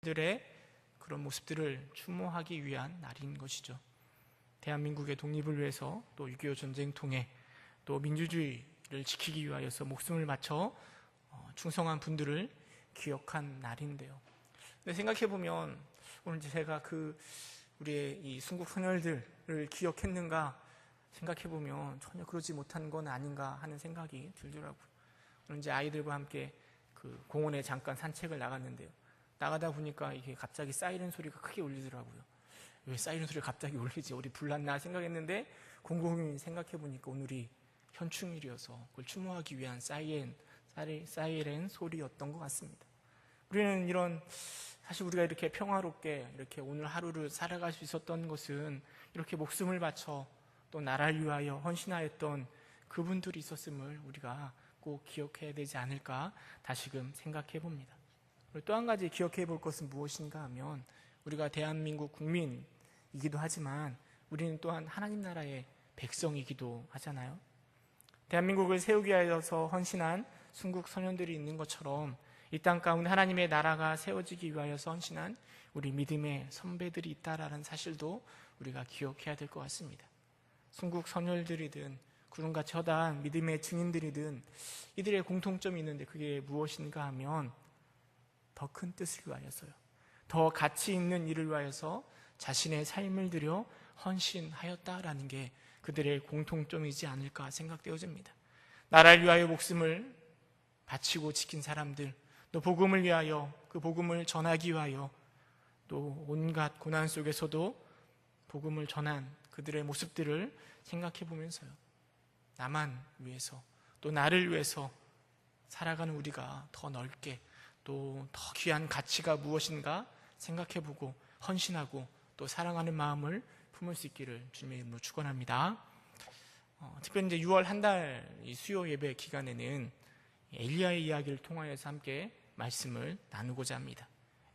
들의 그런 모습들을 추모하기 위한 날인 것이죠. 대한민국의 독립을 위해서 또 6.25 전쟁 통해 또 민주주의를 지키기 위하여서 목숨을 바쳐 충성한 분들을 기억한 날인데요. 근데 생각해보면 오늘 제가 우리의 이 순국 선열들을 기억했는가 생각해보면 전혀 그러지 못한 건 아닌가 하는 생각이 들더라고요. 오늘 이제 아이들과 함께 공원에 잠깐 산책을 나갔는데요. 나가다 보니까 이게 갑자기 사이렌 소리가 크게 울리더라고요. 왜 사이렌 소리가 갑자기 울리지? 어디 불났나 생각했는데 곰곰이 생각해보니까 오늘이 현충일이어서 그걸 추모하기 위한 사이렌 소리였던 것 같습니다. 우리는 사실 우리가 이렇게 평화롭게 이렇게 오늘 하루를 살아갈 수 있었던 것은 이렇게 목숨을 바쳐 또 나라를 위하여 헌신하였던 그분들이 있었음을 우리가 꼭 기억해야 되지 않을까 다시금 생각해 봅니다. 또 한 가지 기억해 볼 것은 무엇인가 하면 우리가 대한민국 국민이기도 하지만 우리는 또한 하나님 나라의 백성이기도 하잖아요. 대한민국을 세우기 위하여서 헌신한 순국 선현들이 있는 것처럼 이 땅 가운데 하나님의 나라가 세워지기 위하여서 헌신한 우리 믿음의 선배들이 있다라는 사실도 우리가 기억해야 될 것 같습니다. 순국 선열들이든 구름같이 허다한 믿음의 증인들이든 이들의 공통점이 있는데 그게 무엇인가 하면 더 큰 뜻을 위하여서요, 더 가치 있는 일을 위하여서 자신의 삶을 들여 헌신하였다라는 게 그들의 공통점이지 않을까 생각되어집니다. 나라를 위하여 목숨을 바치고 지킨 사람들, 또 복음을 위하여 그 복음을 전하기 위하여 또 온갖 고난 속에서도 복음을 전한 그들의 모습들을 생각해 보면서요, 나만 위해서 또 나를 위해서 살아가는 우리가 더 넓게 또 더 귀한 가치가 무엇인가 생각해보고 헌신하고 또 사랑하는 마음을 품을 수 있기를 주님의 이름으로 축원합니다. 특별히 이제 6월 한 달 수요 예배 기간에는 엘리야의 이야기를 통하여서 함께 말씀을 나누고자 합니다.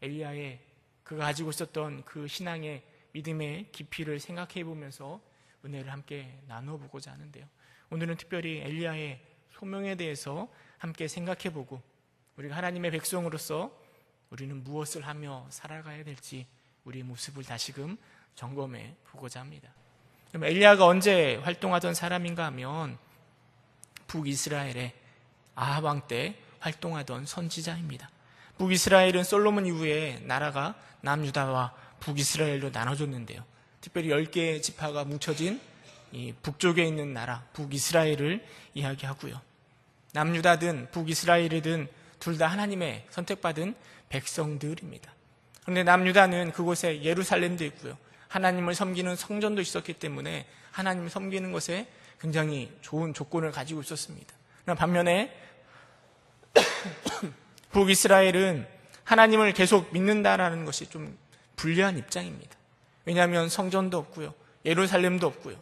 엘리야의 그가 가지고 있었던 그 신앙의 믿음의 깊이를 생각해 보면서 은혜를 함께 나누어 보고자 하는데요. 오늘은 특별히 엘리야의 소명에 대해서 함께 생각해 보고 우리가 하나님의 백성으로서 우리는 무엇을 하며 살아가야 될지 우리의 모습을 다시금 점검해 보고자 합니다. 그럼 엘리야가 언제 활동하던 사람인가 하면 북이스라엘의 아합 왕 때 활동하던 선지자입니다. 북이스라엘은 솔로몬 이후에 나라가 남유다와 북이스라엘로 나눠졌는데요. 특별히 10개의 지파가 뭉쳐진 이 북쪽에 있는 나라 북이스라엘을 이야기하고요. 남유다든 북이스라엘이든 둘 다 하나님의 선택받은 백성들입니다. 그런데 남유다는 그곳에 예루살렘도 있고요, 하나님을 섬기는 성전도 있었기 때문에 하나님을 섬기는 것에 굉장히 좋은 조건을 가지고 있었습니다. 그러나 반면에 북이스라엘은 하나님을 계속 믿는다라는 것이 좀 불리한 입장입니다. 왜냐하면 성전도 없고요, 예루살렘도 없고요,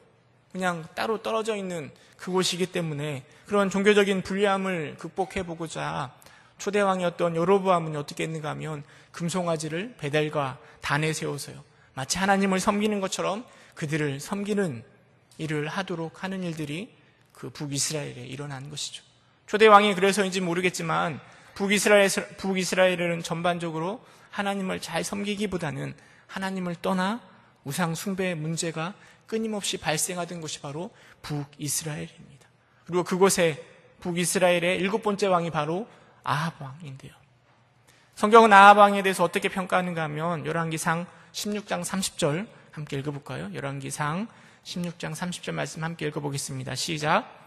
그냥 따로 떨어져 있는 그곳이기 때문에 그런 종교적인 불리함을 극복해보고자 초대왕이었던 여로보암은 어떻게 했는가 하면 금송아지를 베델과 단에 세워서요, 마치 하나님을 섬기는 것처럼 그들을 섬기는 일을 하도록 하는 일들이 그 북이스라엘에 일어난 것이죠. 초대왕이 그래서인지 모르겠지만 북이스라엘은 전반적으로 하나님을 잘 섬기기보다는 하나님을 떠나 우상 숭배의 문제가 끊임없이 발생하던 곳이 바로 북이스라엘입니다. 그리고 그곳에 북이스라엘의 7번째 왕이 바로 아합 왕인데요. 성경은 아합 왕에 대해서 어떻게 평가하는가 하면 열왕기상 16장 30절 함께 읽어볼까요? 열왕기상 16장 30절 말씀 함께 읽어보겠습니다. 시작.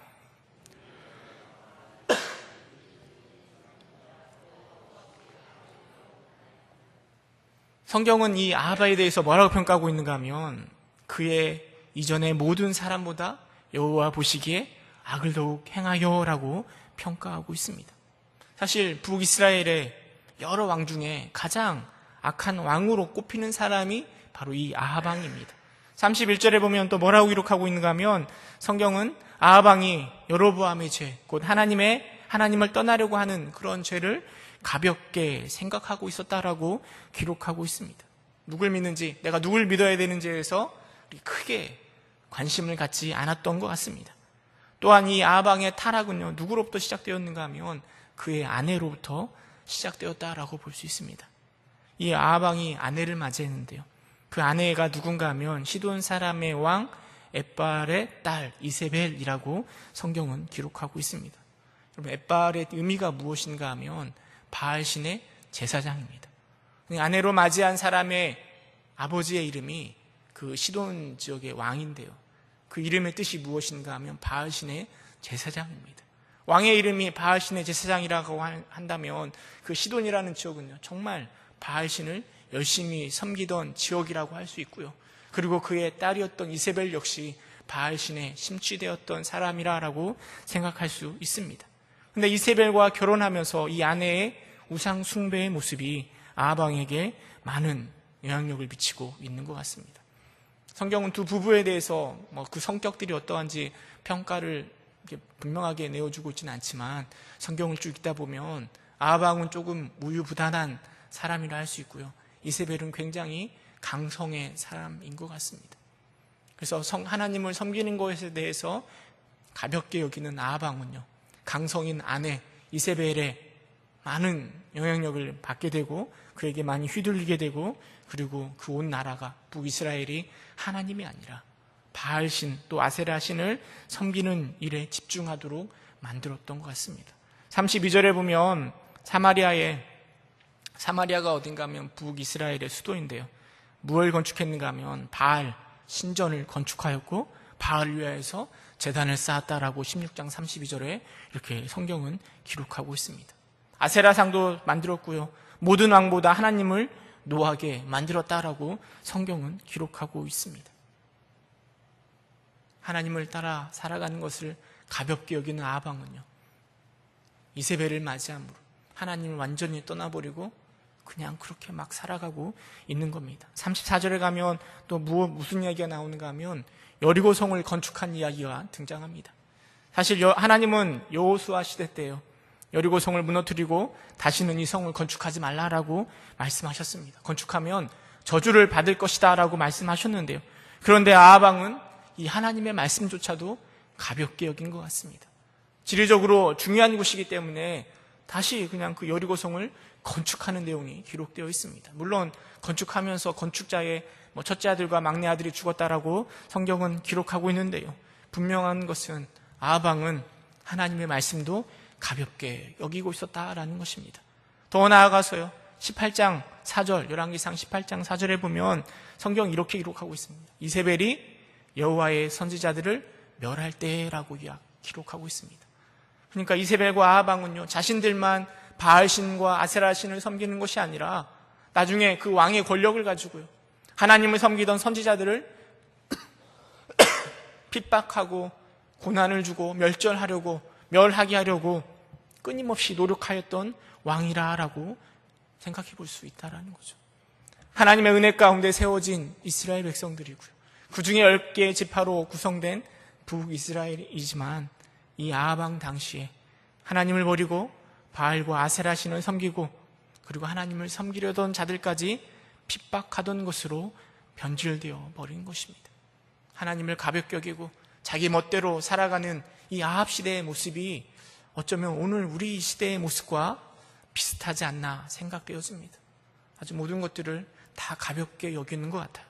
성경은 이 아합에 대해서 뭐라고 평가하고 있는가 하면 그의 이전의 모든 사람보다 여호와 보시기에 악을 더욱 행하여라고 평가하고 있습니다. 사실 북이스라엘의 여러 왕 중에 가장 악한 왕으로 꼽히는 사람이 바로 이 아합 왕입니다. 31절에 보면 또 뭐라고 기록하고 있는가 하면 성경은 아합 왕이 여로보암의 죄, 곧 하나님을 떠나려고 하는 그런 죄를 가볍게 생각하고 있었다라고 기록하고 있습니다. 누굴 믿는지, 내가 누굴 믿어야 되는지에서 크게 관심을 갖지 않았던 것 같습니다. 또한 이 아합 왕의 타락은요, 누구로부터 시작되었는가 하면 그의 아내로부터 시작되었다라고 볼 수 있습니다. 이 아합 왕이 아내를 맞이했는데요. 그 아내가 누군가 하면 시돈 사람의 왕 엣발의 딸 이세벨이라고 성경은 기록하고 있습니다. 여러분, 엣발의 의미가 무엇인가 하면 바알신의 제사장입니다. 아내로 맞이한 사람의 아버지의 이름이 그 시돈 지역의 왕인데요. 그 이름의 뜻이 무엇인가 하면 바알신의 제사장입니다. 왕의 이름이 바알신의 제사장이라고 한다면 그 시돈이라는 지역은요, 정말 바알신을 열심히 섬기던 지역이라고 할 수 있고요. 그리고 그의 딸이었던 이세벨 역시 바알신에 심취되었던 사람이라고 생각할 수 있습니다. 그런데 이세벨과 결혼하면서 이 아내의 우상 숭배의 모습이 아합 왕에게 많은 영향력을 미치고 있는 것 같습니다. 성경은 두 부부에 대해서 그 성격들이 어떠한지 평가를 분명하게 내어주고 있지는 않지만 성경을 쭉 읽다 보면 아합 왕은 조금 우유부단한 사람이라 할 수 있고요. 이세벨은 굉장히 강성의 사람인 것 같습니다. 그래서 하나님을 섬기는 것에 대해서 가볍게 여기는 아합 왕은요, 강성인 아내 이세벨의 많은 영향력을 받게 되고 그에게 많이 휘둘리게 되고, 그리고 그 온 나라가 북이스라엘이 하나님이 아니라 바알신 또 아세라신을 섬기는 일에 집중하도록 만들었던 것 같습니다. 32절에 보면 사마리아가 어딘가 하면 북이스라엘의 수도인데요. 무엇을 건축했는가 하면 바알 신전을 건축하였고 바알을 위하여서 제단을 쌓았다라고 16장 32절에 이렇게 성경은 기록하고 있습니다. 아세라상도 만들었고요. 모든 왕보다 하나님을 노하게 만들었다라고 성경은 기록하고 있습니다. 하나님을 따라 살아가는 것을 가볍게 여기는 아합 왕은요, 이세벨을 맞이함으로 하나님을 완전히 떠나버리고 그냥 그렇게 막 살아가고 있는 겁니다. 34절에 가면 또 무슨 이야기가 나오는가 하면 여리고성을 건축한 이야기가 등장합니다. 사실 하나님은 여호수아 시대 때요, 여리고성을 무너뜨리고 다시는 이 성을 건축하지 말라라고 말씀하셨습니다. 건축하면 저주를 받을 것이다 라고 말씀하셨는데요. 그런데 아합 왕은 이 하나님의 말씀조차도 가볍게 여긴 것 같습니다. 지리적으로 중요한 곳이기 때문에 다시 그냥 그 여리고성을 건축하는 내용이 기록되어 있습니다. 물론 건축하면서 건축자의 첫째 아들과 막내 아들이 죽었다라고 성경은 기록하고 있는데요. 분명한 것은 아합 왕은 하나님의 말씀도 가볍게 여기고 있었다라는 것입니다. 더 나아가서요, 18장 4절, 열왕기상 18장 4절에 보면 성경 이렇게 기록하고 있습니다. 이세벨이 여호와의 선지자들을 멸할 때라고 기록하고 있습니다. 그러니까 이세벨과 아합 왕은요, 자신들만 바알신과 아세라신을 섬기는 것이 아니라 나중에 그 왕의 권력을 가지고요, 하나님을 섬기던 선지자들을 핍박하고 고난을 주고 멸하게 하려고 끊임없이 노력하였던 왕이라고 생각해 볼 수 있다는 거죠. 하나님의 은혜 가운데 세워진 이스라엘 백성들이고요, 그 중에 10개의 지파로 구성된 북이스라엘이지만 이 아합 왕 당시에 하나님을 버리고 바알과 아세라신을 섬기고 그리고 하나님을 섬기려던 자들까지 핍박하던 것으로 변질되어 버린 것입니다. 하나님을 가볍게 여기고 자기 멋대로 살아가는 이 아합 시대의 모습이 어쩌면 오늘 우리 시대의 모습과 비슷하지 않나 생각되어집니다. 아주 모든 것들을 다 가볍게 여기는 것 같아요.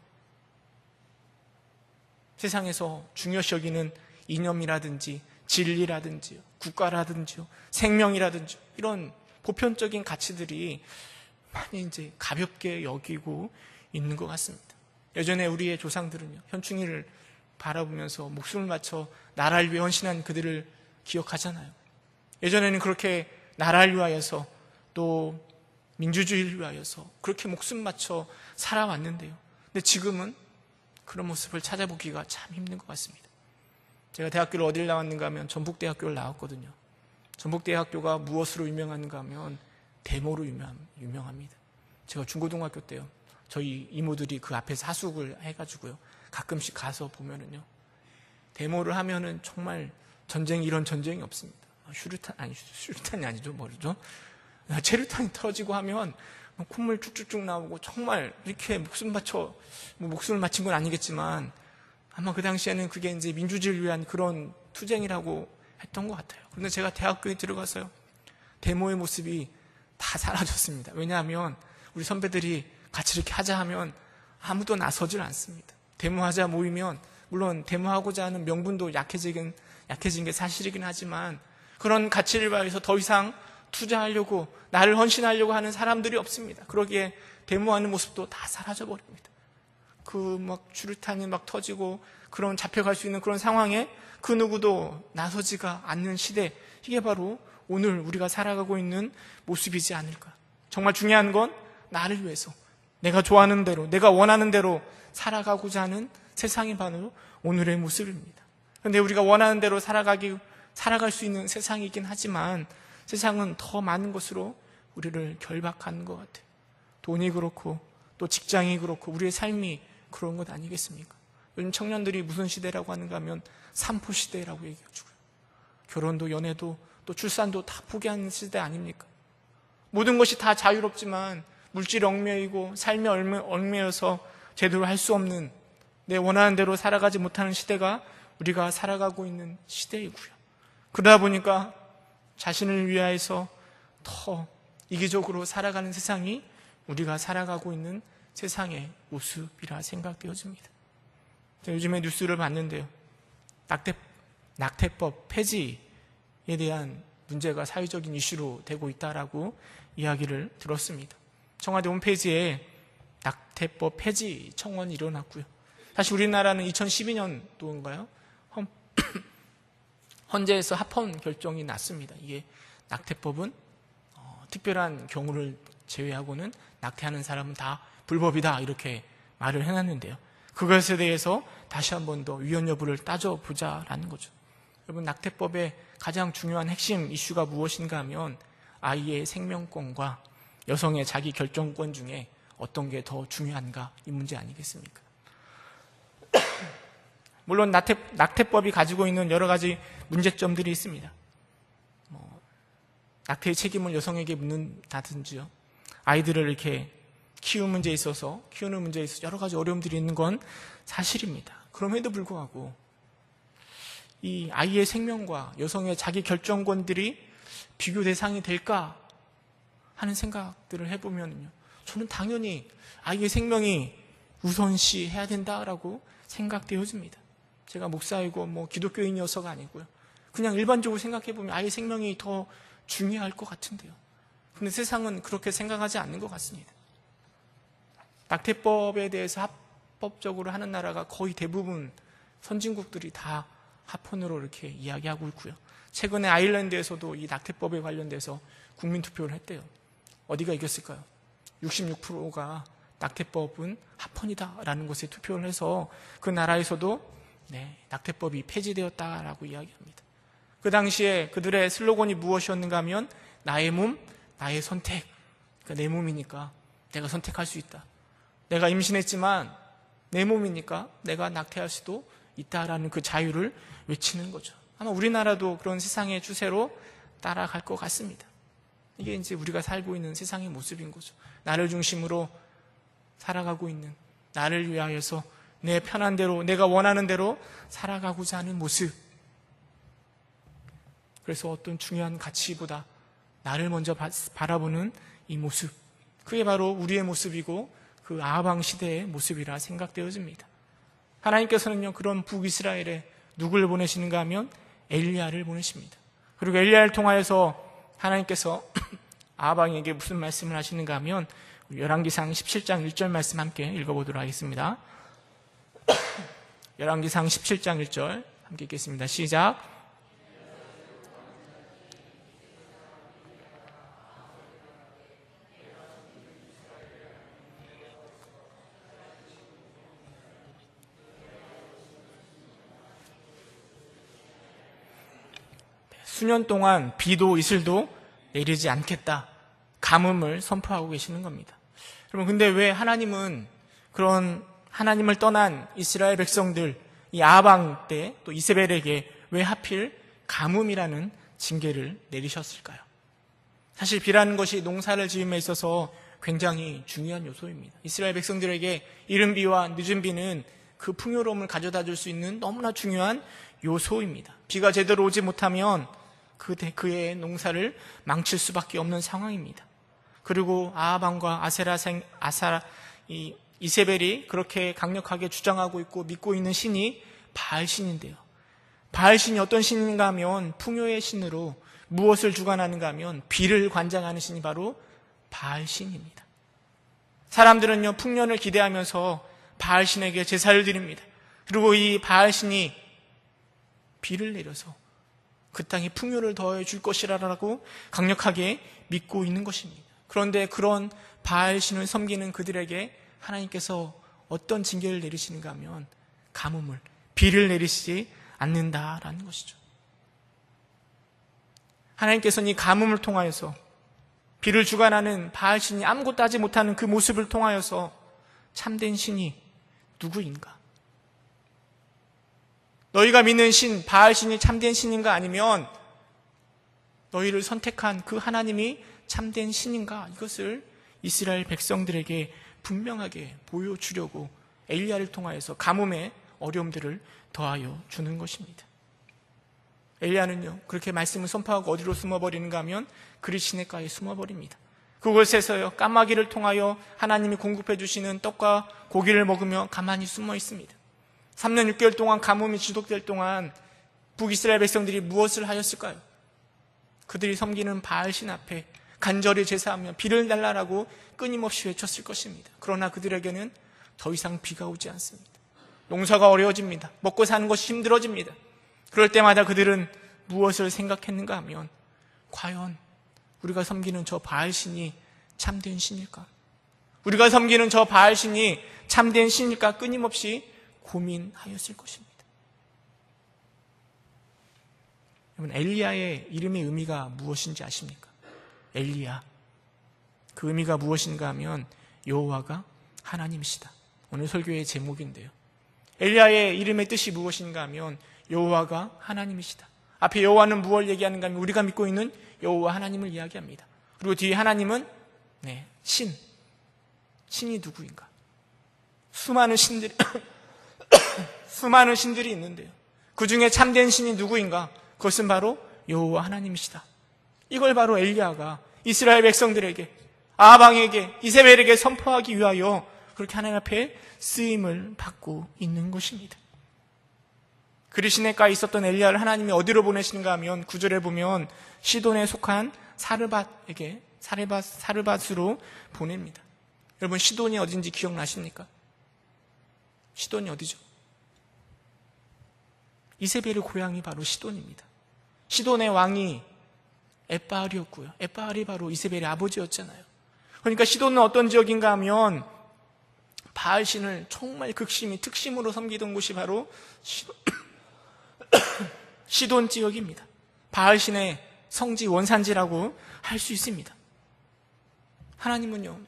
세상에서 중요시 여기는 이념이라든지 진리라든지 국가라든지 생명이라든지 이런 보편적인 가치들이 많이 이제 가볍게 여기고 있는 것 같습니다. 예전에 우리의 조상들은요, 현충일을 바라보면서 목숨을 바쳐 나라를 위해 헌신한 그들을 기억하잖아요. 예전에는 그렇게 나라를 위하여서 또 민주주의를 위하여서 그렇게 목숨 바쳐 살아왔는데요. 근데 지금은 그런 모습을 찾아보기가 참 힘든 것 같습니다. 제가 대학교를 어딜 나왔는가 하면 전북대학교를 나왔거든요. 전북대학교가 무엇으로 유명한가 하면 데모로 유명합니다. 제가 중고등학교 때요, 저희 이모들이 그 앞에서 하숙을 해가지고요, 가끔씩 가서 보면은요, 데모를 하면은 정말 이런 전쟁이 없습니다. 슈루탄이 아니죠, 뭐죠? 체류탄이 터지고 하면 콧물 쭉쭉쭉 나오고 정말 이렇게 목숨을 바친 건 아니겠지만 아마 그 당시에는 그게 이제 민주주의를 위한 그런 투쟁이라고 했던 것 같아요. 그런데 제가 대학교에 들어가서요, 데모의 모습이 다 사라졌습니다. 왜냐하면 우리 선배들이 같이 이렇게 하자 하면 아무도 나서질 않습니다. 데모하자 모이면 물론 데모하고자 하는 명분도 약해진 게 사실이긴 하지만 그런 가치를 위해서 더 이상 투자하려고 나를 헌신하려고 하는 사람들이 없습니다. 그러기에 데모하는 모습도 다 사라져 버립니다. 그 막 추루탄이 막 터지고 그런 잡혀갈 수 있는 그런 상황에 그 누구도 나서지가 않는 시대, 이게 바로 오늘 우리가 살아가고 있는 모습이지 않을까. 정말 중요한 건 나를 위해서 내가 좋아하는 대로 내가 원하는 대로 살아가고자 하는 세상이 바로 오늘의 모습입니다. 그런데 우리가 원하는 대로 살아갈 수 있는 세상이긴 하지만 세상은 더 많은 것으로 우리를 결박하는 것 같아요. 돈이 그렇고 또 직장이 그렇고 우리의 삶이 그런 것 아니겠습니까? 요즘 청년들이 무슨 시대라고 하는가 하면 삼포 시대라고 얘기해주고요. 결혼도 연애도 또 출산도 다 포기하는 시대 아닙니까? 모든 것이 다 자유롭지만 물질에 얽매이고 삶에 얽매여서 제대로 할 수 없는, 내 원하는 대로 살아가지 못하는 시대가 우리가 살아가고 있는 시대이고요. 그러다 보니까 자신을 위하여서 더 이기적으로 살아가는 세상이 우리가 살아가고 있는 세상의 모습이라 생각되어집니다. 요즘에 뉴스를 봤는데요. 낙태법 폐지에 대한 문제가 사회적인 이슈로 되고 있다라고 이야기를 들었습니다. 청와대 홈페이지에 낙태법 폐지 청원이 일어났고요. 사실 우리나라는 2012년도인가요? 헌재에서 합헌 결정이 났습니다. 이게 낙태법은 특별한 경우를 제외하고는 낙태하는 사람은 다 불법이다 이렇게 말을 해놨는데요. 그것에 대해서 다시 한 번 더 위헌 여부를 따져보자라는 거죠. 여러분, 낙태법의 가장 중요한 핵심 이슈가 무엇인가 하면 아이의 생명권과 여성의 자기 결정권 중에 어떤 게 더 중요한가, 이 문제 아니겠습니까? 물론 낙태법이 가지고 있는 여러 가지 문제점들이 있습니다. 낙태의 책임을 여성에게 묻는다든지요. 아이들을 이렇게 키우는 문제에 있어서 여러 가지 어려움들이 있는 건 사실입니다. 그럼에도 불구하고 이 아이의 생명과 여성의 자기 결정권들이 비교 대상이 될까 하는 생각들을 해보면요, 저는 당연히 아이의 생명이 우선시해야 된다라고 생각되어집니다. 제가 목사이고 기독교인이어서가 아니고요. 그냥 일반적으로 생각해보면 아이의 생명이 더 중요할 것 같은데요. 근데 세상은 그렇게 생각하지 않는 것 같습니다. 낙태법에 대해서 합법적으로 하는 나라가 거의 대부분 선진국들이 다 합헌으로 이렇게 이야기하고 있고요. 최근에 아일랜드에서도 이 낙태법에 관련돼서 국민투표를 했대요. 어디가 이겼을까요? 66%가 낙태법은 합헌이다라는 것에 투표를 해서 그 나라에서도 낙태법이 폐지되었다라고 이야기합니다. 그 당시에 그들의 슬로건이 무엇이었는가 하면 나의 몸, 나의 선택. 그러니까 내 몸이니까 내가 선택할 수 있다. 내가 임신했지만 내 몸이니까 내가 낙태할 수도 있다라는 그 자유를 외치는 거죠. 아마 우리나라도 그런 세상의 추세로 따라갈 것 같습니다. 이게 이제 우리가 살고 있는 세상의 모습인 거죠. 나를 중심으로 살아가고 있는, 나를 위하여서 내 편한 대로, 내가 원하는 대로 살아가고자 하는 모습. 그래서 어떤 중요한 가치보다 나를 먼저 바라보는 이 모습, 그게 바로 우리의 모습이고 그 아하방 시대의 모습이라 생각되어집니다. 하나님께서는요, 그런 북이스라엘에 누구를 보내시는가 하면 엘리야를 보내십니다. 그리고 엘리야를 통하여서 하나님께서 아하방에게 무슨 말씀을 하시는가 하면 열왕기상 17장 1절 말씀 함께 읽어보도록 하겠습니다. 열왕기상 17장 1절 함께 읽겠습니다. 시작. 수년 동안 비도 이슬도 내리지 않겠다, 가뭄을 선포하고 계시는 겁니다. 여러분, 근데 왜 하나님은 그런 하나님을 떠난 이스라엘 백성들, 이 아하방 때 또 이세벨에게 왜 하필 가뭄이라는 징계를 내리셨을까요? 사실 비라는 것이 농사를 지음에 있어서 굉장히 중요한 요소입니다. 이스라엘 백성들에게 이른 비와 늦은 비는 그 풍요로움을 가져다 줄 수 있는 너무나 중요한 요소입니다. 비가 제대로 오지 못하면 그의 농사를 망칠 수밖에 없는 상황입니다. 그리고 아하방과 이세벨이 그렇게 강력하게 주장하고 있고 믿고 있는 신이 바알신인데요. 바알신이 어떤 신인가 하면 풍요의 신으로 무엇을 주관하는가 하면 비를 관장하는 신이 바로 바알신입니다. 사람들은요, 풍년을 기대하면서 바알신에게 제사를 드립니다. 그리고 이 바알신이 비를 내려서 그 땅에 풍요를 더해 줄 것이라고 강력하게 믿고 있는 것입니다. 그런데 그런 바알신을 섬기는 그들에게 하나님께서 어떤 징계를 내리시는가 하면 가뭄을, 비를 내리시지 않는다라는 것이죠. 하나님께서는 이 가뭄을 통하여서 비를 주관하는 바알신이 아무것도 하지 못하는 그 모습을 통하여서 참된 신이 누구인가? 너희가 믿는 신, 바알신이 참된 신인가 아니면 너희를 선택한 그 하나님이 참된 신인가? 이것을 이스라엘 백성들에게 분명하게 보여주려고 엘리야를 통하여서 가뭄의 어려움들을 더하여 주는 것입니다. 엘리야는요, 그렇게 말씀을 선포하고 어디로 숨어버리는가 하면 그리 시냇가에 숨어버립니다. 그곳에서요, 까마귀를 통하여 하나님이 공급해 주시는 떡과 고기를 먹으며 가만히 숨어 있습니다. 3년 6개월 동안 가뭄이 지속될 동안 북이스라엘 백성들이 무엇을 하였을까요? 그들이 섬기는 바알신 앞에 간절히 제사하며 비를 달라라고 끊임없이 외쳤을 것입니다. 그러나 그들에게는 더 이상 비가 오지 않습니다. 농사가 어려워집니다. 먹고 사는 것이 힘들어집니다. 그럴 때마다 그들은 무엇을 생각했는가 하면 과연 우리가 섬기는 저 바알신이 참된 신일까? 우리가 섬기는 저 바알신이 참된 신일까? 끊임없이 고민하였을 것입니다. 여러분, 엘리야의 이름의 의미가 무엇인지 아십니까? 엘리야. 그 의미가 무엇인가 하면 여호와가 하나님이시다. 오늘 설교의 제목인데요. 엘리야의 이름의 뜻이 무엇인가 하면 여호와가 하나님이시다. 앞에 여호와는 무엇을 얘기하는가 하면 우리가 믿고 있는 여호와 하나님을 이야기합니다. 그리고 뒤에 하나님은 신이 누구인가? 수많은 신들이 있는데요. 그 중에 참된 신이 누구인가? 그것은 바로 여호와 하나님이시다. 이걸 바로 엘리야가 이스라엘 백성들에게, 아방에게, 이세벨에게 선포하기 위하여 그렇게 하나님 앞에 쓰임을 받고 있는 것입니다. 그리 시냇가에 있었던 엘리야를 하나님이 어디로 보내시는가 하면 9절에 보면 시돈에 속한 사르밧으로 보냅니다. 여러분, 시돈이 어딘지 기억나십니까? 시돈이 어디죠? 이세벨의 고향이 바로 시돈입니다. 시돈의 왕이 엣바알이었고요. 엣바알이 바로 이세벨의 아버지였잖아요. 그러니까 시돈은 어떤 지역인가 하면 바알신을 정말 극심히 특심으로 섬기던 곳이 바로 시돈 지역입니다. 바알신의 성지 원산지라고 할 수 있습니다. 하나님은요,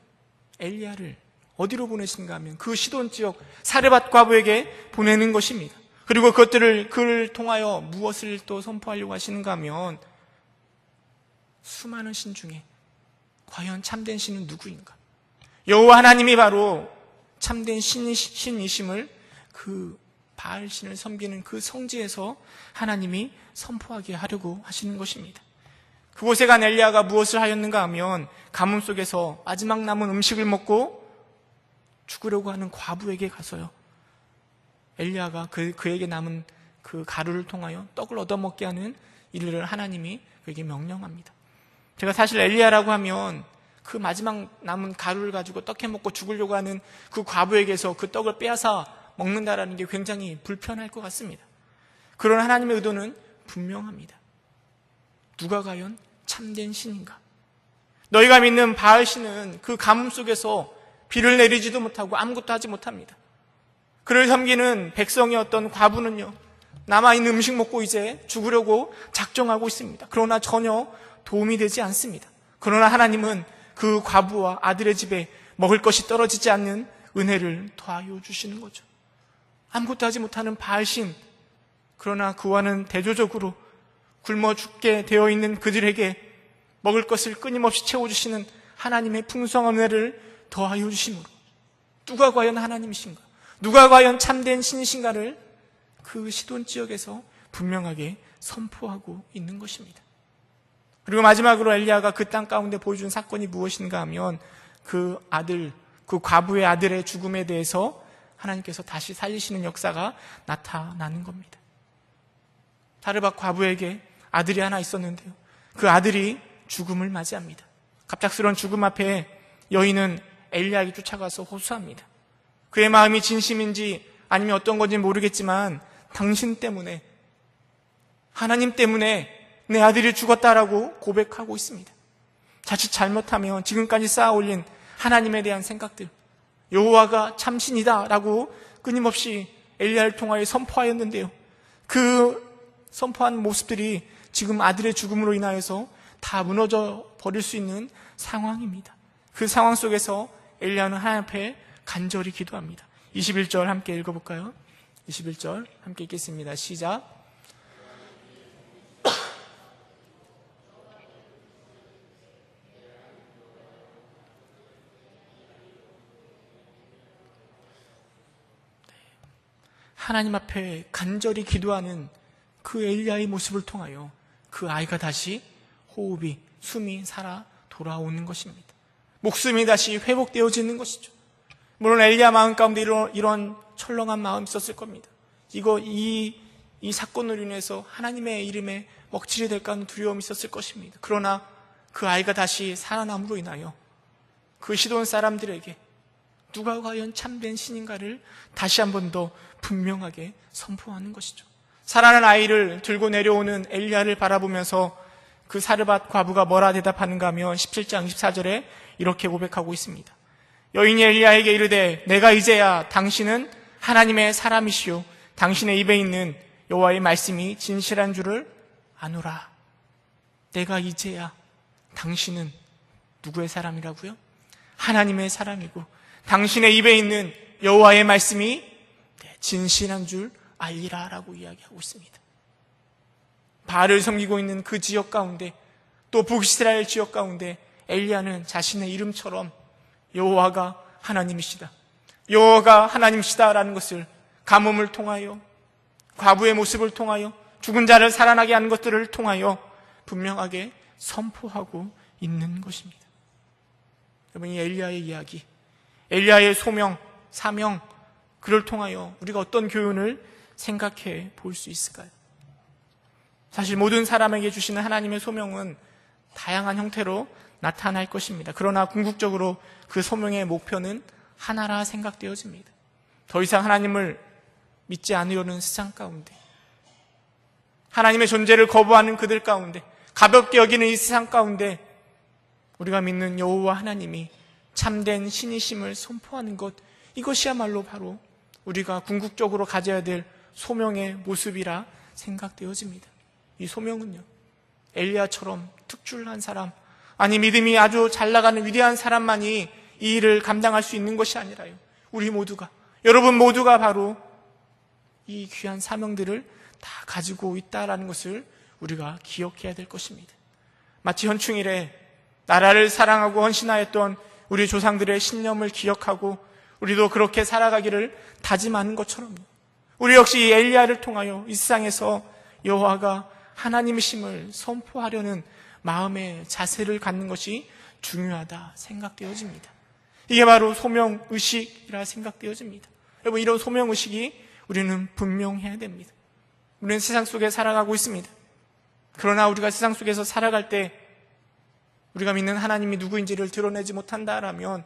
엘리야를 어디로 보내신가 하면 그 시돈 지역 사르밧 과부에게 보내는 것입니다. 그리고 그를 통하여 무엇을 또 선포하려고 하시는가 하면 수많은 신 중에 과연 참된 신은 누구인가? 여호와 하나님이 바로 참된 신이심을 그 바알신을 섬기는 그 성지에서 하나님이 선포하게 하려고 하시는 것입니다. 그곳에 간 엘리야가 무엇을 하였는가 하면 가뭄 속에서 마지막 남은 음식을 먹고 죽으려고 하는 과부에게 가서요, 엘리야가 그에게 남은 그 가루를 통하여 떡을 얻어먹게 하는 일을 하나님이 그에게 명령합니다. 제가 사실 엘리야라고 하면 그 마지막 남은 가루를 가지고 떡 해먹고 죽으려고 하는 그 과부에게서 그 떡을 빼앗아 먹는다라는 게 굉장히 불편할 것 같습니다. 그러나 하나님의 의도는 분명합니다. 누가 과연 참된 신인가? 너희가 믿는 바알신은 그 가뭄 속에서 비를 내리지도 못하고 아무것도 하지 못합니다. 그를 섬기는 백성의 어떤 과부는요, 남아있는 음식 먹고 이제 죽으려고 작정하고 있습니다. 그러나 전혀 도움이 되지 않습니다. 그러나 하나님은 그 과부와 아들의 집에 먹을 것이 떨어지지 않는 은혜를 더하여 주시는 거죠. 아무것도 하지 못하는 바알신, 그러나 그와는 대조적으로 굶어 죽게 되어 있는 그들에게 먹을 것을 끊임없이 채워주시는 하나님의 풍성한 은혜를 더하여 주심으로 누가 과연 하나님이신가, 누가 과연 참된 신이신가를 그 시돈 지역에서 분명하게 선포하고 있는 것입니다. 그리고 마지막으로 엘리야가 그 땅 가운데 보여준 사건이 무엇인가 하면 그 아들, 그 과부의 아들의 죽음에 대해서 하나님께서 다시 살리시는 역사가 나타나는 겁니다. 사르밧 과부에게 아들이 하나 있었는데요, 그 아들이 죽음을 맞이합니다. 갑작스러운 죽음 앞에 여인은 엘리야에게 쫓아가서 호소합니다. 그의 마음이 진심인지 아니면 어떤 건지 모르겠지만 당신 때문에, 하나님 때문에 내 아들이 죽었다라고 고백하고 있습니다. 자칫 잘못하면 지금까지 쌓아올린 하나님에 대한 생각들, 여호와가 참신이다라고 끊임없이 엘리야를 통하여 선포하였는데요, 그 선포한 모습들이 지금 아들의 죽음으로 인하여서 다 무너져 버릴 수 있는 상황입니다. 그 상황 속에서 엘리야는 하나님 앞에 간절히 기도합니다. 21절 함께 읽어볼까요? 21절 함께 읽겠습니다. 시작. 하나님 앞에 간절히 기도하는 그 엘리야의 모습을 통하여 그 아이가 다시 호흡이, 숨이 살아 돌아오는 것입니다. 목숨이 다시 회복되어지는 것이죠. 물론 엘리야 마음 가운데 이런 철렁한 마음이 있었을 겁니다. 이 사건으로 인해서 하나님의 이름에 먹칠이 될까 하는 두려움이 있었을 것입니다. 그러나 그 아이가 다시 살아남으로 인하여 그 시돈 사람들에게 누가 과연 참된 신인가를 다시 한 번 더 분명하게 선포하는 것이죠. 살아난 아이를 들고 내려오는 엘리야를 바라보면서 그 사르밧 과부가 뭐라 대답하는가 하면 17장 24절에 이렇게 고백하고 있습니다. 여인이 엘리야에게 이르되 내가 이제야 당신은 하나님의 사람이시오 당신의 입에 있는 여호와의 말씀이 진실한 줄을 아노라. 내가 이제야, 당신은 누구의 사람이라고요? 하나님의 사람이고 당신의 입에 있는 여호와의 말씀이 진실한 줄 알리라 라고 이야기하고 있습니다. 바알을 섬기고 있는 그 지역 가운데, 또 북이스라엘 지역 가운데 엘리야는 자신의 이름처럼 여호와가 하나님이시다, 여호와가 하나님이시다라는 것을 가뭄을 통하여, 과부의 모습을 통하여, 죽은 자를 살아나게 하는 것들을 통하여 분명하게 선포하고 있는 것입니다. 여러분, 이 엘리야의 이야기, 엘리야의 소명, 사명, 그를 통하여 우리가 어떤 교훈을 생각해 볼 수 있을까요? 사실 모든 사람에게 주시는 하나님의 소명은 다양한 형태로 나타날 것입니다. 그러나 궁극적으로 그 소명의 목표는 하나라 생각되어집니다. 더 이상 하나님을 믿지 않으려는 세상 가운데, 하나님의 존재를 거부하는 그들 가운데, 가볍게 여기는 이 세상 가운데 우리가 믿는 여호와 하나님이 참된 신이심을 선포하는 것, 이것이야말로 바로 우리가 궁극적으로 가져야 될 소명의 모습이라 생각되어집니다. 이 소명은요, 엘리야처럼 특출난 사람, 아니 믿음이 아주 잘 나가는 위대한 사람만이 이 일을 감당할 수 있는 것이 아니라요, 우리 모두가, 여러분 모두가 바로 이 귀한 사명들을 다 가지고 있다라는 것을 우리가 기억해야 될 것입니다. 마치 현충일에 나라를 사랑하고 헌신하였던 우리 조상들의 신념을 기억하고 우리도 그렇게 살아가기를 다짐하는 것처럼, 우리 역시 이 엘리야를 통하여 이 세상에서 여호와가 하나님이심을 선포하려는 마음의 자세를 갖는 것이 중요하다 생각되어집니다. 이게 바로 소명의식이라 생각되어집니다. 여러분, 이런 소명의식이 우리는 분명해야 됩니다. 우리는 세상 속에 살아가고 있습니다. 그러나 우리가 세상 속에서 살아갈 때 우리가 믿는 하나님이 누구인지를 드러내지 못한다라면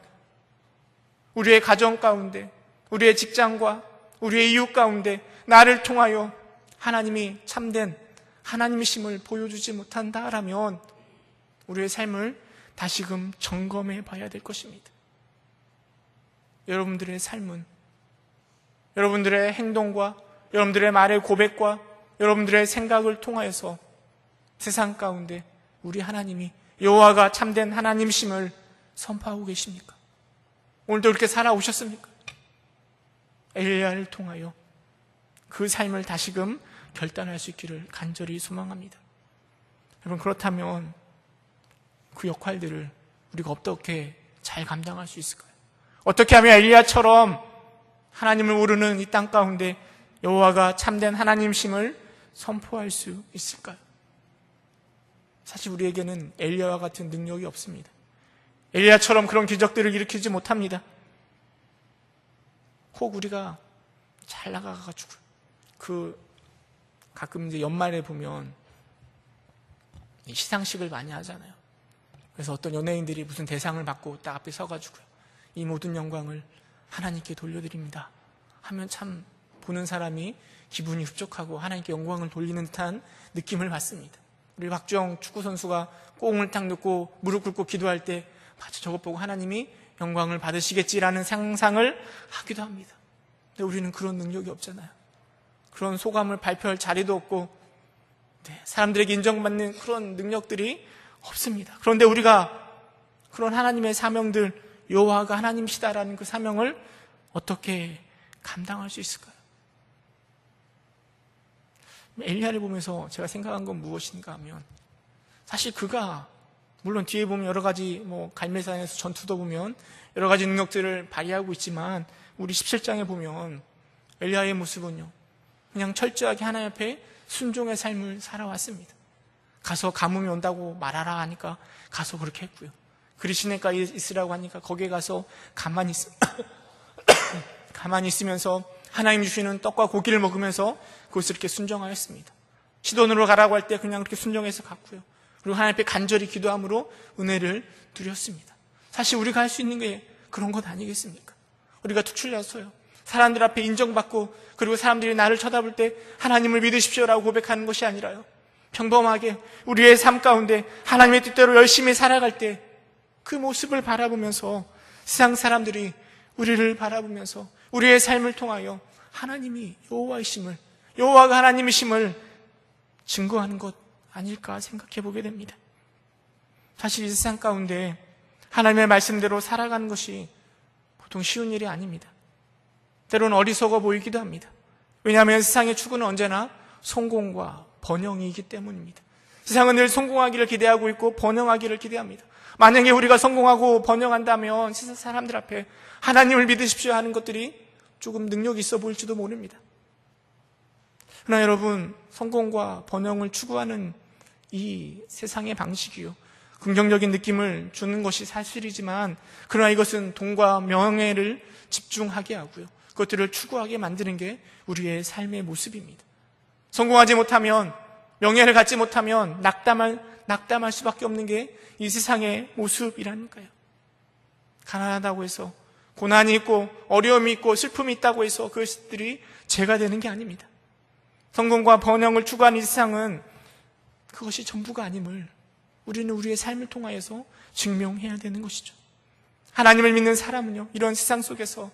우리의 가정 가운데, 우리의 직장과 우리의 이웃 가운데 나를 통하여 하나님이 참된 하나님이심을 보여주지 못한다라면 우리의 삶을 다시금 점검해 봐야 될 것입니다. 여러분들의 삶은, 여러분들의 행동과 여러분들의 말의 고백과 여러분들의 생각을 통하여서 세상 가운데 우리 하나님이 여호와가 참된 하나님이심을 선포하고 계십니까? 오늘도 그렇게 살아오셨습니까? 엘리야를 통하여 그 삶을 다시금 결단할 수 있기를 간절히 소망합니다. 여러분, 그렇다면 그 역할들을 우리가 어떻게 잘 감당할 수 있을까요? 어떻게 하면 엘리야처럼 하나님을 모르는 이 땅 가운데 여호와가 참된 하나님심을 선포할 수 있을까요? 사실 우리에게는 엘리야와 같은 능력이 없습니다. 엘리야처럼 그런 기적들을 일으키지 못합니다. 혹 우리가 잘 나가가지고 가끔 이제 연말에 보면 시상식을 많이 하잖아요. 그래서 어떤 연예인들이 무슨 대상을 받고 딱 앞에 서가지고요, 이 모든 영광을 하나님께 돌려드립니다 하면 참 보는 사람이 기분이 흡족하고 하나님께 영광을 돌리는 듯한 느낌을 받습니다. 우리 박주영 축구선수가 꽁을 딱 넣고 무릎 꿇고 기도할 때 마치 저것 보고 하나님이 영광을 받으시겠지라는 상상을 하기도 합니다. 근데 우리는 그런 능력이 없잖아요. 그런 소감을 발표할 자리도 없고, 사람들에게 인정받는 그런 능력들이 없습니다. 그런데 우리가 그런 하나님의 사명들, 여호와가 하나님이시다라는 그 사명을 어떻게 감당할 수 있을까요? 엘리야를 보면서 제가 생각한 건 무엇인가 하면, 사실 그가 물론 뒤에 보면 여러 가지 갈멜산에서 전투도 보면 여러 가지 능력들을 발휘하고 있지만, 우리 17장에 보면 엘리야의 모습은요, 그냥 철저하게 하나님 앞에 순종의 삶을 살아왔습니다. 가서 가뭄이 온다고 말하라 하니까 가서 그렇게 했고요. 그리시네가에 있으라고 하니까 거기에 가서 가만히 있으면서 하나님 주시는 떡과 고기를 먹으면서 그것을 이렇게 순종하였습니다. 시돈으로 가라고 할 때 그냥 그렇게 순종해서 갔고요. 그리고 하나님 앞에 간절히 기도함으로 은혜를 누렸습니다. 사실 우리가 할 수 있는 게 그런 것 아니겠습니까? 우리가 특출나서요, 사람들 앞에 인정받고, 그리고 사람들이 나를 쳐다볼 때 하나님을 믿으십시오라고 고백하는 것이 아니라요, 평범하게 우리의 삶 가운데 하나님의 뜻대로 열심히 살아갈 때 그 모습을 바라보면서 세상 사람들이 우리를 바라보면서 우리의 삶을 통하여 하나님이 여호와이심을, 여호와가 하나님이심을 증거하는 것 아닐까 생각해 보게 됩니다. 사실 이 세상 가운데 하나님의 말씀대로 살아가는 것이 보통 쉬운 일이 아닙니다. 때로는 어리석어 보이기도 합니다. 왜냐하면 세상의 추구는 언제나 성공과 번영이기 때문입니다. 세상은 늘 성공하기를 기대하고 있고 번영하기를 기대합니다. 만약에 우리가 성공하고 번영한다면 세상 사람들 앞에 하나님을 믿으십시오 하는 것들이 조금 능력이 있어 보일지도 모릅니다. 그러나 여러분, 성공과 번영을 추구하는 이 세상의 방식이요, 긍정적인 느낌을 주는 것이 사실이지만, 그러나 이것은 돈과 명예를 집중하게 하고요, 그것들을 추구하게 만드는 게 우리의 삶의 모습입니다. 성공하지 못하면, 명예를 갖지 못하면 낙담할 수밖에 없는 게 이 세상의 모습이라니까요. 가난하다고 해서, 고난이 있고 어려움이 있고 슬픔이 있다고 해서 그것들이 죄가 되는 게 아닙니다. 성공과 번영을 추구하는 이 세상은 그것이 전부가 아님을 우리는 우리의 삶을 통하여서 증명해야 되는 것이죠. 하나님을 믿는 사람은요, 이런 세상 속에서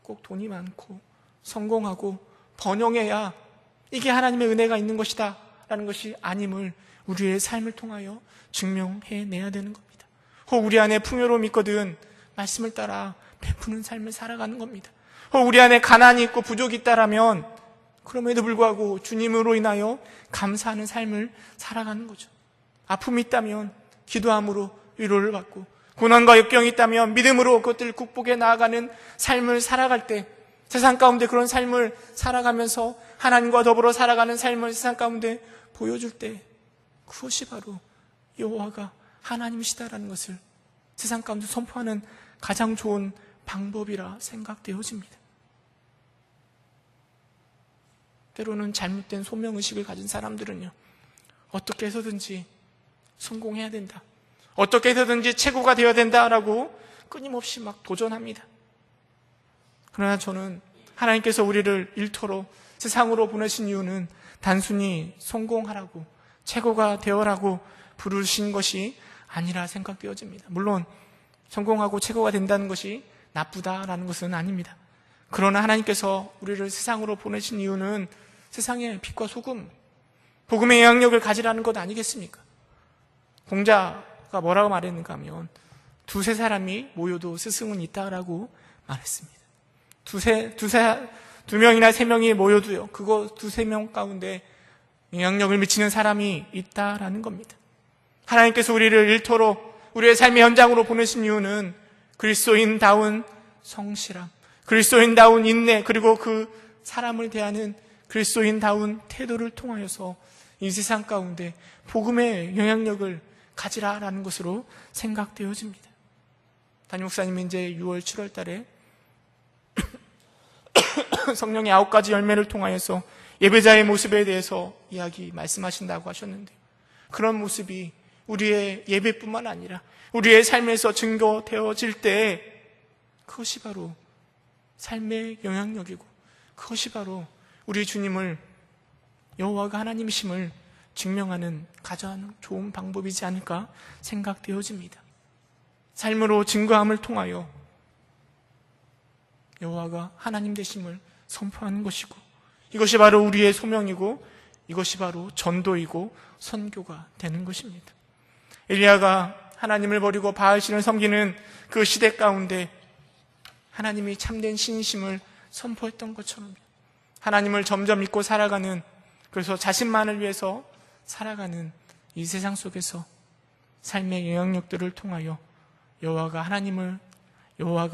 꼭 돈이 많고 성공하고 번영해야 이게 하나님의 은혜가 있는 것이다 라는 것이 아님을 우리의 삶을 통하여 증명해내야 되는 겁니다. 혹 우리 안에 풍요로움이 있거든 말씀을 따라 베푸는 삶을 살아가는 겁니다. 혹 우리 안에 가난이 있고 부족이 있다라면 그럼에도 불구하고 주님으로 인하여 감사하는 삶을 살아가는 거죠. 아픔이 있다면 기도함으로 위로를 받고, 고난과 역경이 있다면 믿음으로 그것들을 극복해 나아가는 삶을 살아갈 때, 세상 가운데 그런 삶을 살아가면서 하나님과 더불어 살아가는 삶을 세상 가운데 보여줄 때, 그것이 바로 여호와가 하나님이시다라는 것을 세상 가운데 선포하는 가장 좋은 방법이라 생각되어집니다. 때로는 잘못된 소명의식을 가진 사람들은요, 어떻게 해서든지 성공해야 된다, 어떻게 해서든지 최고가 되어야 된다라고 끊임없이 막 도전합니다. 그러나 저는 하나님께서 우리를 일터로 세상으로 보내신 이유는 단순히 성공하라고, 최고가 되어라고 부르신 것이 아니라 생각되어집니다. 물론 성공하고 최고가 된다는 것이 나쁘다라는 것은 아닙니다. 그러나 하나님께서 우리를 세상으로 보내신 이유는 세상의 빛과 소금, 복음의 영향력을 가지라는 것 아니겠습니까? 공자가 뭐라고 말했는가 하면, 두세 사람이 모여도 스승은 있다라고 말했습니다. 두 명이나 세 명이 모여도요, 그거 두세 명 가운데 영향력을 미치는 사람이 있다라는 겁니다. 하나님께서 우리를 일터로, 우리의 삶의 현장으로 보내신 이유는 그리스도인다운 성실함, 그리스도인다운 인내, 그리고 그 사람을 대하는 그리스도인다운 태도를 통하여서 이 세상 가운데 복음의 영향력을 가지라라는 것으로 생각되어집니다. 담임 목사님이 이제 6월, 7월 달에 성령의 9가지 열매를 통하여서 예배자의 모습에 대해서 말씀하신다고 하셨는데, 그런 모습이 우리의 예배뿐만 아니라 우리의 삶에서 증거되어질 때 그것이 바로 삶의 영향력이고, 그것이 바로 우리 주님을, 여호와가 하나님이심을 증명하는 가장 좋은 방법이지 않을까 생각되어집니다. 삶으로 증거함을 통하여 여호와가 하나님 되심을 선포하는 것이고, 이것이 바로 우리의 소명이고, 이것이 바로 전도이고 선교가 되는 것입니다. 엘리야가 하나님을 버리고 바알신을 섬기는 그 시대 가운데 하나님이 참된 신이심을 선포했던 것처럼 하나님을 점점 믿고 살아가는, 그래서 자신만을 위해서 살아가는 이 세상 속에서 삶의 영향력들을 통하여 여호와가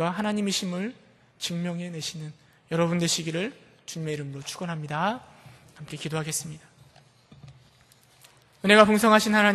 하나님이심을 증명해내시는 여러분 되시기를 주님의 이름으로 축원합니다. 함께 기도하겠습니다. 은혜가 풍성하신 하나님,